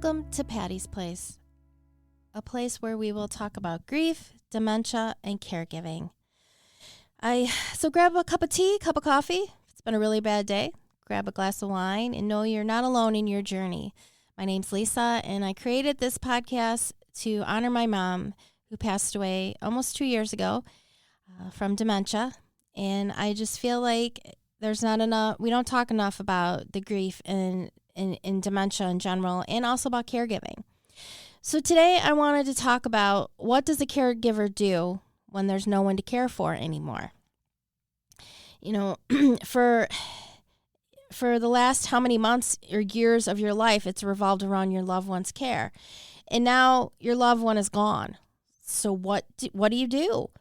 Welcome to Patty's Place, a place where we will talk about grief, dementia, and caregiving. So grab a cup of tea, cup of coffee. If it's been a really bad day, grab a glass of wine and know you're not alone in your journey. My name's Lisa, and I created this podcast to honor my mom, who passed away almost 2 years ago from dementia. And I just feel like there's not enough, we don't talk enough about the grief in dementia in general, and also about caregiving. So today I wanted to talk about, what does a caregiver do when there's no one to care for anymore? You know, for the last how many months or years of your life, it's revolved around your loved one's care. And now your loved one is gone. So what do you do?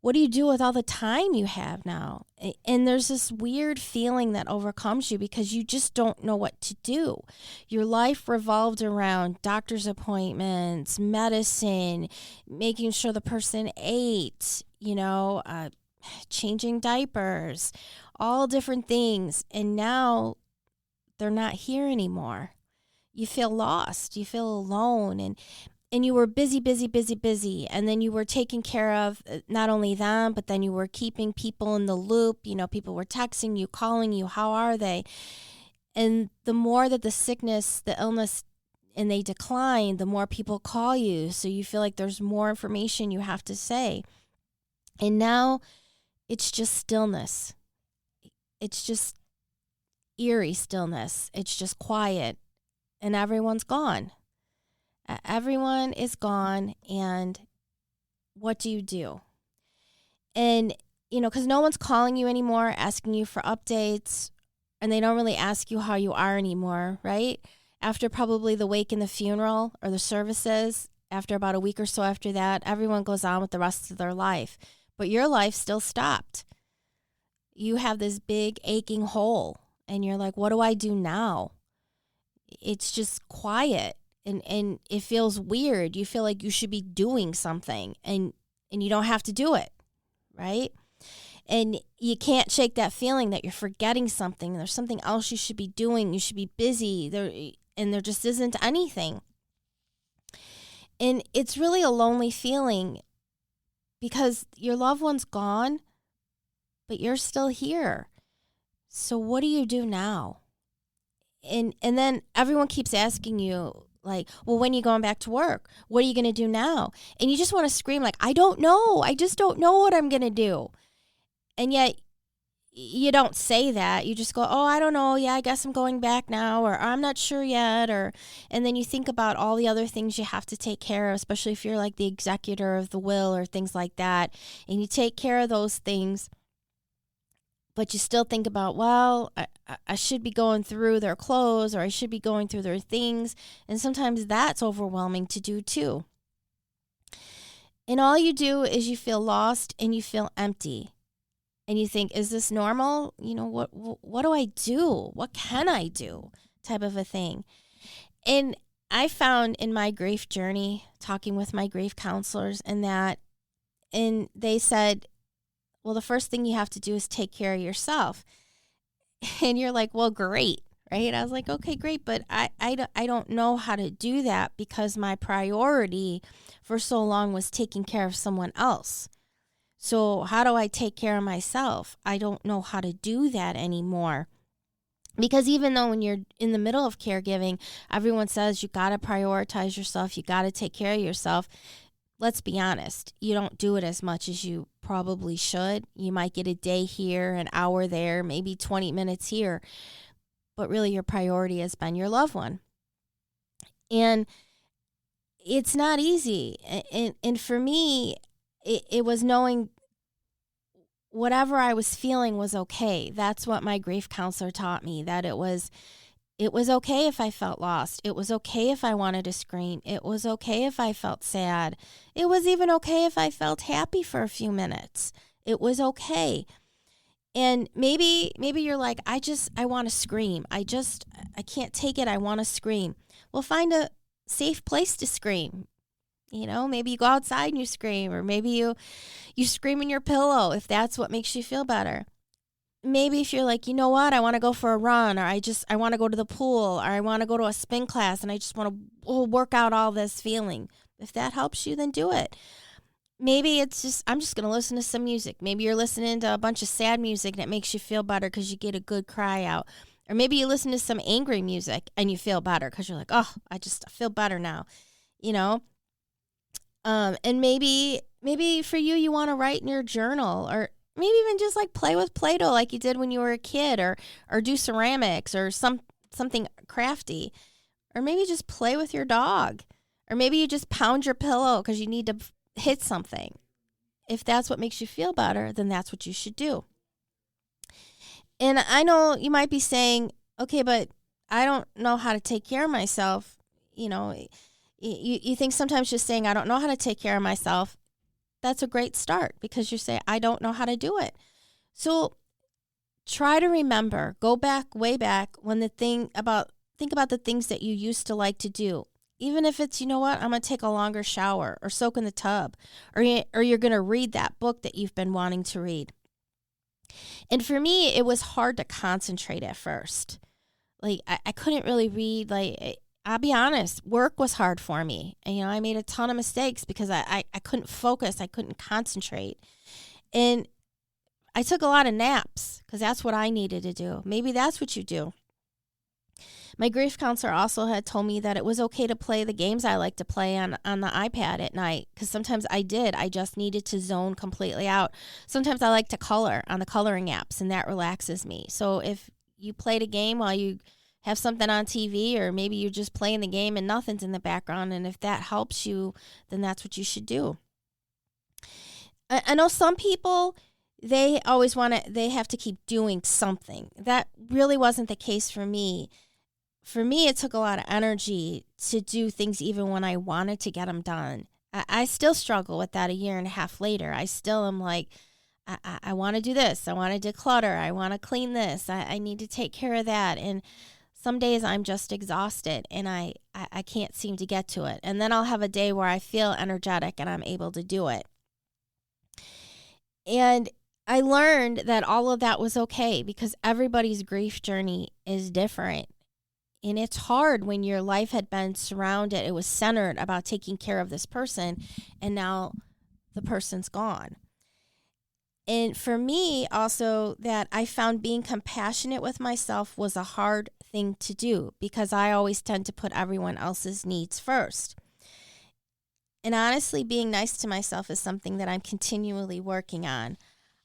What do you do with all the time you have now? And there's this weird feeling that overcomes you because you just don't know what to do. Your life revolved around doctor's appointments, medicine, making sure the person ate, changing diapers, all different things. And now they're not here anymore. You feel lost. You feel alone. And you were busy. And then you were taking care of not only them, but then you were keeping people in the loop. People were texting you, calling you, how are they? And the more that the sickness, the illness, and they decline, the more people call you. So you feel like there's more information you have to say. And now it's just stillness. It's just eerie stillness. It's just quiet. And everyone's gone. Everyone is gone, and what do you do? And, because no one's calling you anymore, asking you for updates, and they don't really ask you how you are anymore, right? After probably the wake and the funeral or the services, after about a week or so after that, everyone goes on with the rest of their life. But your life still stopped. You have this big aching hole, and you're like, what do I do now? It's just quiet. And it feels weird. You feel like you should be doing something, and you don't have to do it, right? And you can't shake that feeling that you're forgetting something. There's something else you should be doing. You should be busy. There just isn't anything. And it's really a lonely feeling because your loved one's gone, but you're still here. So what do you do now? And then everyone keeps asking you, like, well, when are you going back to work? What are you going to do now? And you just want to scream like, I don't know. I just don't know what I'm going to do. And yet you don't say that. You just go, oh, I don't know. Yeah, I guess I'm going back now, or I'm not sure yet. And then you think about all the other things you have to take care of, especially if you're like the executor of the will or things like that. And you take care of those things. But you still think about, well, I should be going through their clothes, or I should be going through their things. And sometimes that's overwhelming to do too. And all you do is you feel lost and you feel empty. And you think, is this normal? What do I do? What can I do? Type of a thing. And I found in my grief journey, talking with my grief counselors, and they said, well, the first thing you have to do is take care of yourself. And you're like, well, great, right? I was like, okay, great, but I don't know how to do that because my priority for so long was taking care of someone else. So how do I take care of myself? I don't know how to do that anymore. Because even though when you're in the middle of caregiving, everyone says you got to prioritize yourself, you got to take care of yourself. Let's be honest, you don't do it as much as you probably should. You might get a day here, an hour there, maybe 20 minutes here. But really your priority has been your loved one. And it's not easy. And for me, it was knowing whatever I was feeling was okay. That's what my grief counselor taught me, that it was okay if I felt lost. It was okay if I wanted to scream. It was okay if I felt sad. It was even okay if I felt happy for a few minutes. It was okay. And maybe you're like, I want to scream. I can't take it. I want to scream. Well, find a safe place to scream. Maybe you go outside and you scream, or maybe you scream in your pillow if that's what makes you feel better. maybe if you're like, you know what, I want to go for a run, or I want to go to the pool, or I want to go to a spin class, and I just want to work out all this feeling. If that helps you, then do it. Maybe it's just, I'm just going to listen to some music. Maybe you're listening to a bunch of sad music and it makes you feel better because you get a good cry out. Or maybe you listen to some angry music and you feel better because you're like, oh, I feel better now, you know? And maybe for you, you want to write in your journal, or maybe even just like play with Play-Doh like you did when you were a kid, or do ceramics or something crafty, or maybe just play with your dog, or maybe you just pound your pillow because you need to hit something. If that's what makes you feel better, then that's what you should do. And I know you might be saying, okay, but I don't know how to take care of myself. You know, you think sometimes just saying, I don't know how to take care of myself, that's a great start, because you say, I don't know how to do it. So try to remember, go back, way back, when think about the things that you used to like to do. Even if it's, you know what, I'm going to take a longer shower, or soak in the tub, or you're going to read that book that you've been wanting to read. And for me, it was hard to concentrate at first. Like, I couldn't really read. Like, I'll be honest, work was hard for me. And, you know, I made a ton of mistakes because I couldn't focus. I couldn't concentrate. And I took a lot of naps because that's what I needed to do. Maybe that's what you do. My grief counselor also had told me that it was okay to play the games I like to play on the iPad at night, because sometimes I did. I just needed to zone completely out. Sometimes I like to color on the coloring apps, and that relaxes me. So if you played a game while you have something on TV, or maybe you're just playing the game and nothing's in the background, and if that helps you, then that's what you should do. I know some people, they have to keep doing something. That really wasn't the case for me. For me, it took a lot of energy to do things even when I wanted to get them done. I still struggle with that a year and a half later. I still am like, I want to do this. I want to declutter. I want to clean this. I need to take care of that. And some days I'm just exhausted and I can't seem to get to it. And then I'll have a day where I feel energetic and I'm able to do it. And I learned that all of that was okay, because everybody's grief journey is different. And it's hard when your life had been surrounded, it was centered about taking care of this person, and now the person's gone. And for me also, that I found being compassionate with myself was a hard thing to do, because I always tend to put everyone else's needs first. And honestly, being nice to myself is something that I'm continually working on.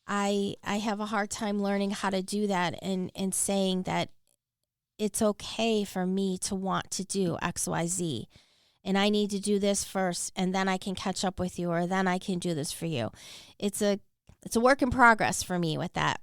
I have a hard time learning how to do that, and saying that it's okay for me to want to do XYZ, and I need to do this first, and then I can catch up with you, or then I can do this for you. It's a work in progress for me with that.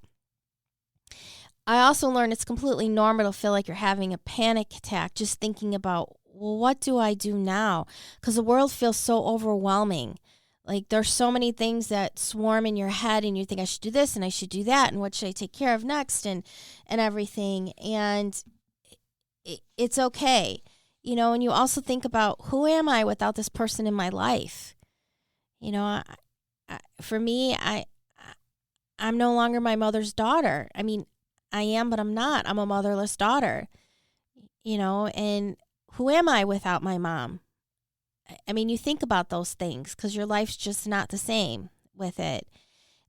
I also learned it's completely normal to feel like you're having a panic attack just thinking about, well, what do I do now? Because the world feels so overwhelming. Like, there's so many things that swarm in your head, and you think, I should do this and I should do that, and what should I take care of next, and everything. And it's okay, you know. And you also think about, who am I without this person in my life? You know, for me, I'm no longer my mother's daughter. I mean, I am, but I'm not. I'm a motherless daughter, you know. And who am I without my mom? I mean, you think about those things because your life's just not the same with it.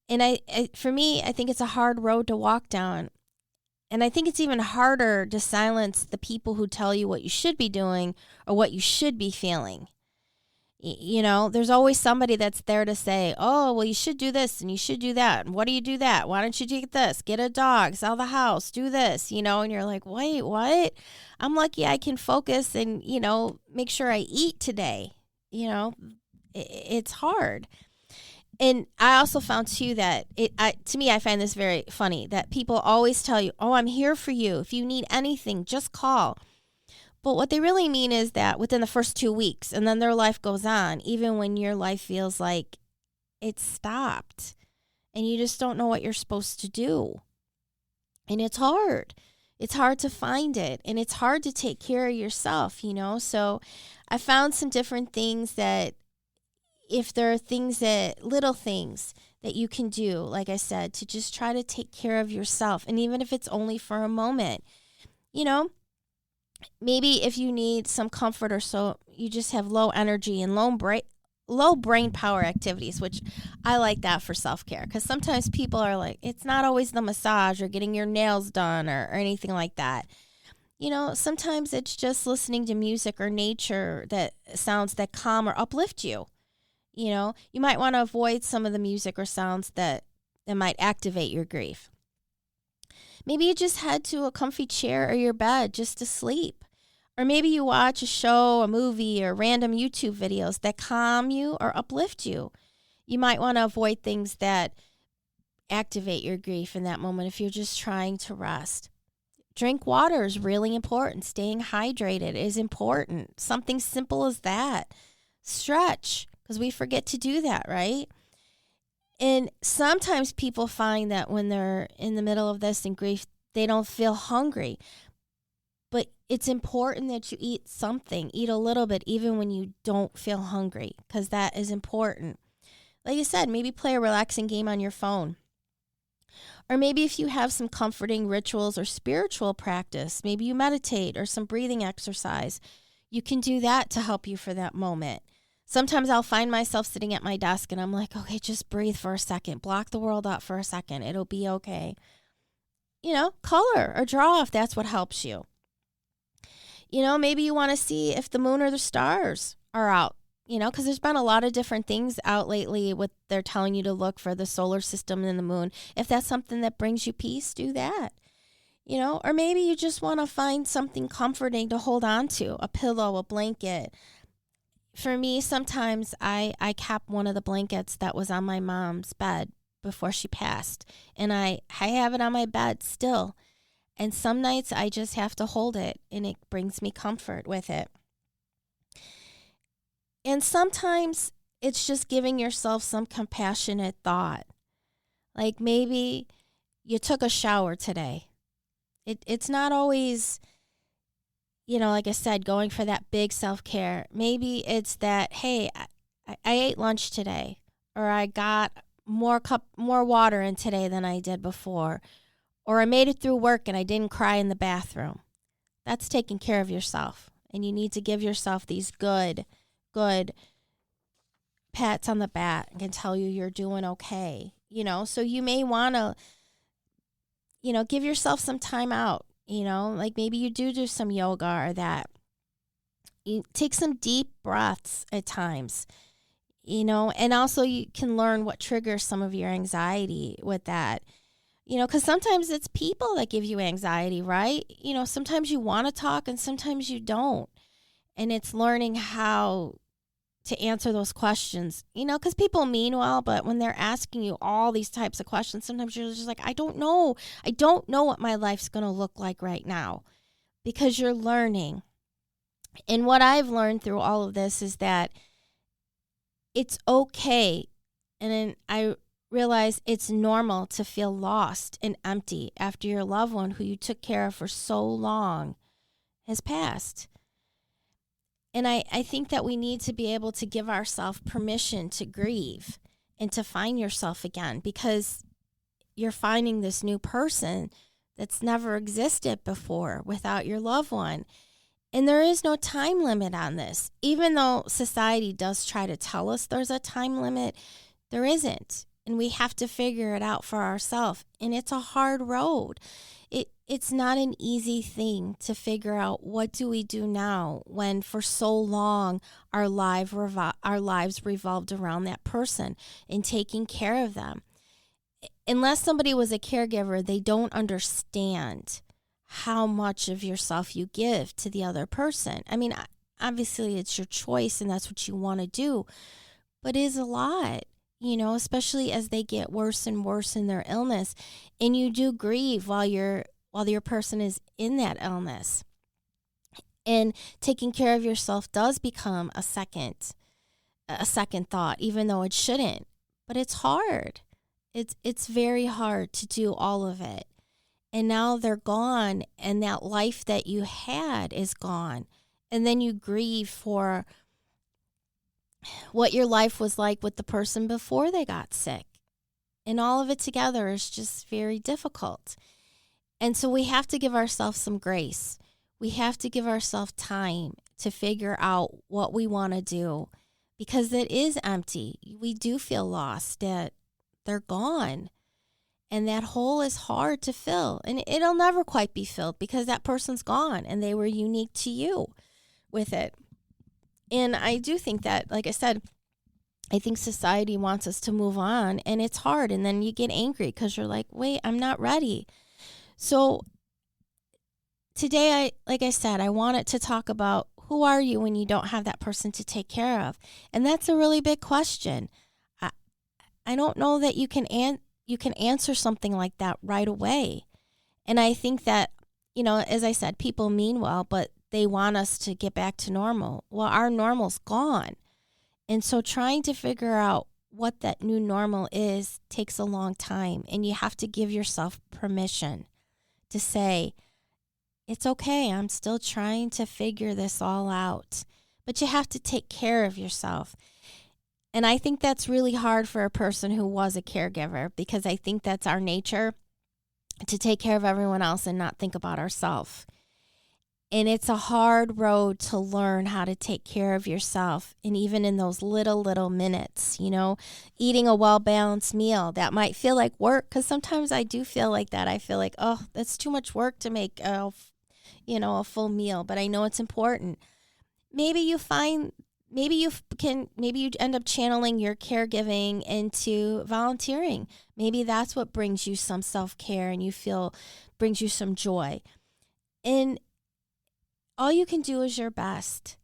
And for me, I think it's a hard road to walk down. And I think it's even harder to silence the people who tell you what you should be doing or what you should be feeling. You know, there's always somebody that's there to say, oh, well, you should do this and you should do that. And what do you do that? Why don't you do this? Get a dog, sell the house, do this, you know. And you're like, wait, what? I'm lucky I can focus and, you know, make sure I eat today. You know, it's hard. And I also found, too, that to me, I find this very funny, that people always tell you, oh, I'm here for you. If you need anything, just call. But what they really mean is that within the first 2 weeks, and then their life goes on, even when your life feels like it's stopped and you just don't know what you're supposed to do. And it's hard. It's hard to find it, and it's hard to take care of yourself, you know. So I found some different things that, if there are things little things that you can do, like I said, to just try to take care of yourself. And even if it's only for a moment, you know, maybe if you need some comfort or so, you just have low energy and low brain power activities, which I like that for self-care, because sometimes people are like, it's not always the massage or getting your nails done or anything like that. Sometimes it's just listening to music or nature that sounds that calm or uplift you. You might want to avoid some of the music or sounds that might activate your grief. Maybe you just head to a comfy chair or your bed just to sleep. Or maybe you watch a show, a movie, or random YouTube videos that calm you or uplift you. You might want to avoid things that activate your grief in that moment if you're just trying to rest. Drink water is really important. Staying hydrated is important. Something simple as that. Stretch, because we forget to do that, right? And sometimes people find that when they're in the middle of this in grief, they don't feel hungry. But it's important that you eat something, eat a little bit, even when you don't feel hungry, because that is important. Like you said, maybe play a relaxing game on your phone. Or maybe if you have some comforting rituals or spiritual practice, maybe you meditate or some breathing exercise, you can do that to help you for that moment. Sometimes I'll find myself sitting at my desk and I'm like, okay, just breathe for a second. Block the world out for a second. It'll be okay. Color or draw if that's what helps you. Maybe you want to see if the moon or the stars are out, because there's been a lot of different things out lately with they're telling you to look for the solar system and the moon. If that's something that brings you peace, do that. Or maybe you just want to find something comforting to hold on to, a pillow, a blanket. For me, sometimes I kept one of the blankets that was on my mom's bed before she passed, and I have it on my bed still. And some nights I just have to hold it, and it brings me comfort with it. And sometimes it's just giving yourself some compassionate thought. Like maybe you took a shower today. It's not always, like I said, going for that big self-care. Maybe it's that, hey, I ate lunch today, or I got more water in today than I did before. Or I made it through work and I didn't cry in the bathroom. That's taking care of yourself. And you need to give yourself these good pats on the back and tell you you're doing okay. So you may want to, give yourself some time out. Like maybe you do some yoga or that. You take some deep breaths at times. And also you can learn what triggers some of your anxiety with that. Because sometimes it's people that give you anxiety, right? Sometimes you want to talk and sometimes you don't. And it's learning how to answer those questions, because people mean well, but when they're asking you all these types of questions, sometimes you're just like, I don't know. I don't know what my life's going to look like right now, because you're learning. And what I've learned through all of this is that it's okay. And then I realize it's normal to feel lost and empty after your loved one who you took care of for so long has passed. And I think that we need to be able to give ourselves permission to grieve and to find yourself again, because you're finding this new person that's never existed before without your loved one. And there is no time limit on this. Even though society does try to tell us there's a time limit, there isn't. And we have to figure it out for ourselves. And it's a hard road. It's not an easy thing to figure out what do we do now when for so long our lives revolved around that person and taking care of them. Unless somebody was a caregiver, they don't understand how much of yourself you give to the other person. I mean, obviously it's your choice and that's what you want to do, but it is a lot. Especially as they get worse and worse in their illness, and you do grieve while your person is in that illness. And taking care of yourself does become a second thought, even though it shouldn't. But it's hard. It's very hard to do all of it. And now they're gone, and that life that you had is gone. And then you grieve for what your life was like with the person before they got sick. And all of it together is just very difficult. And so we have to give ourselves some grace. We have to give ourselves time to figure out what we want to do, because it is empty. We do feel lost, that they're gone. And that hole is hard to fill. And it'll never quite be filled because that person's gone and they were unique to you with it. And I do think that, like I said, I think society wants us to move on, and it's hard. And then you get angry because you're like, wait, I'm not ready. So today, like I said, I wanted to talk about, who are you when you don't have that person to take care of? And that's a really big question. I don't know that you can answer something like that right away. And I think that, as I said, people mean well, but they want us to get back to normal. Well, our normal's gone. And so trying to figure out what that new normal is takes a long time. And you have to give yourself permission to say, it's okay, I'm still trying to figure this all out. But you have to take care of yourself. And I think that's really hard for a person who was a caregiver, because I think that's our nature, to take care of everyone else and not think about ourselves. And it's a hard road to learn how to take care of yourself. And even in those little minutes, eating a well-balanced meal, that might feel like work, because sometimes I do feel like that. I feel like, oh, that's too much work to make a full meal, but I know it's important. Maybe you end up channeling your caregiving into volunteering. Maybe that's what brings you some self-care and brings you some joy. And all you can do is your best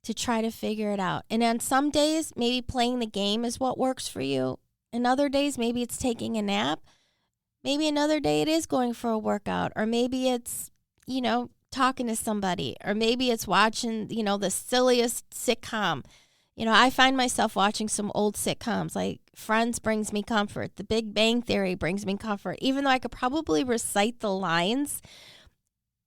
to try to figure it out. And on some days, maybe playing the game is what works for you. And other days, maybe it's taking a nap. Maybe another day it is going for a workout. Or maybe it's, talking to somebody. Or maybe it's watching, the silliest sitcom. I find myself watching some old sitcoms, like Friends brings me comfort. The Big Bang Theory brings me comfort. Even though I could probably recite the lines,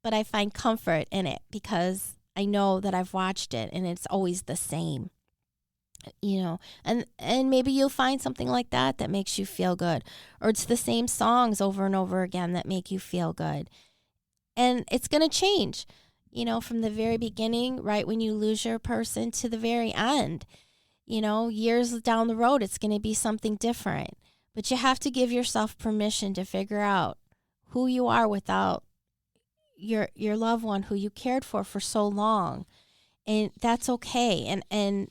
but I find comfort in it because I know that I've watched it and it's always the same, and maybe you'll find something like that makes you feel good, or it's the same songs over and over again that make you feel good. And it's going to change, from the very beginning, right when you lose your person, to the very end, years down the road, it's going to be something different. But you have to give yourself permission to figure out who you are without your loved one who you cared for so long. And that's okay. And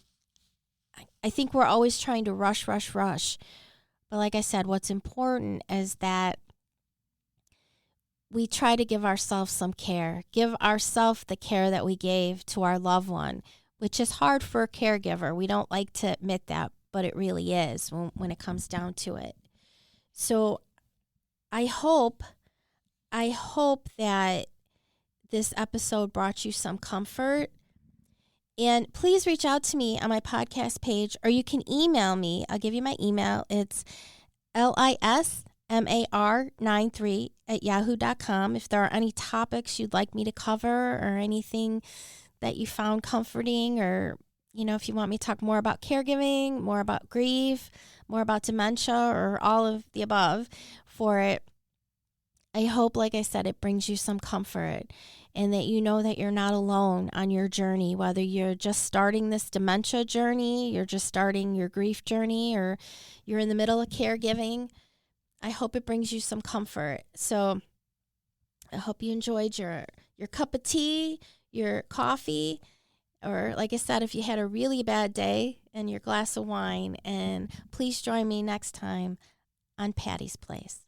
I think we're always trying to rush. But like I said, what's important is that we try to give ourselves some care, give ourselves the care that we gave to our loved one, which is hard for a caregiver. We don't like to admit that, but it really is when it comes down to it. So I hope that this episode brought you some comfort. And please reach out to me on my podcast page, or you can email me. I'll give you my email. It's lismar93@yahoo.com. If there are any topics you'd like me to cover, or anything that you found comforting, or, if you want me to talk more about caregiving, more about grief, more about dementia, or all of the above for it, I hope, like I said, it brings you some comfort, and that you know that you're not alone on your journey, whether you're just starting this dementia journey, you're just starting your grief journey, or you're in the middle of caregiving. I hope it brings you some comfort. So I hope you enjoyed your cup of tea, your coffee, or like I said, if you had a really bad day, and your glass of wine. And please join me next time on Patty's Place.